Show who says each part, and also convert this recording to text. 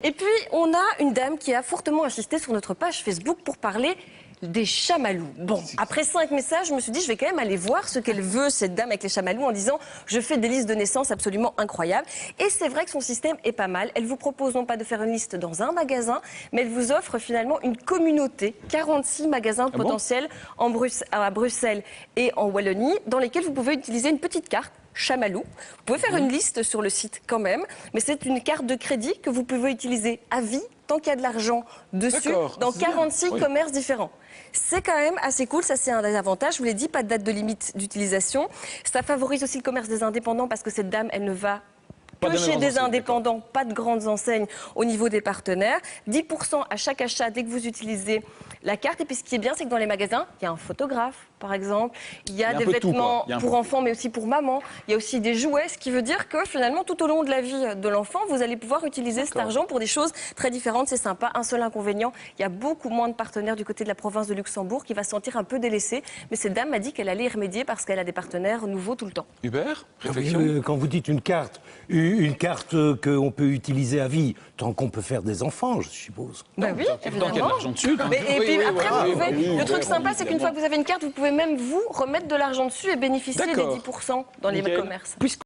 Speaker 1: Et puis, on a une dame qui a fortement insisté sur notre page Facebook pour parler des chamallows. Bon, après 5 messages, je me suis dit, je vais quand même aller voir ce qu'elle veut, cette dame avec les chamallows, en disant, je fais des listes de naissance absolument incroyables. Et c'est vrai que son système est pas mal. Elle vous propose non pas de faire une liste dans un magasin, mais elle vous offre finalement une communauté, 46 magasins potentiels à Bruxelles et en Wallonie, dans lesquels vous pouvez utiliser une petite carte chamallow. Vous pouvez faire une liste sur le site quand même, mais c'est une carte de crédit que vous pouvez utiliser à vie, tant qu'il y a de l'argent dessus, dans 46 commerces différents. C'est quand même assez cool, ça c'est un des avantages. Je vous l'ai dit, pas de date de limite d'utilisation. Ça favorise aussi le commerce des indépendants parce que cette dame, elle ne va que chez des indépendants, pas de grandes enseignes au niveau des partenaires. 10% à chaque achat dès que vous utilisez la carte. Et puis ce qui est bien, c'est que dans les magasins, il y a un photographe, par exemple. Il y a des vêtements pour enfants, mais aussi pour maman. Il y a aussi des jouets, ce qui veut dire que finalement, tout au long de la vie de l'enfant, vous allez pouvoir utiliser cet argent pour des choses très différentes. C'est sympa. Un seul inconvénient, il y a beaucoup moins de partenaires du côté de la province de Luxembourg qui va se sentir un peu délaissée. Mais cette dame m'a dit qu'elle allait y remédier parce qu'elle a des partenaires nouveaux tout le temps.
Speaker 2: Hubert, réflexion.
Speaker 3: Quand vous dites une carte qu'on peut utiliser à vie, tant qu'on peut faire des enfants, je suppose.
Speaker 1: Ben oui, évidemment.
Speaker 2: Tant qu'il y a de l'argent dessus.
Speaker 1: Et puis après, le truc sympa, c'est qu'une fois que vous avez une carte, vous pouvez même vous remettre de l'argent dessus et bénéficier des 10% dans les commerces.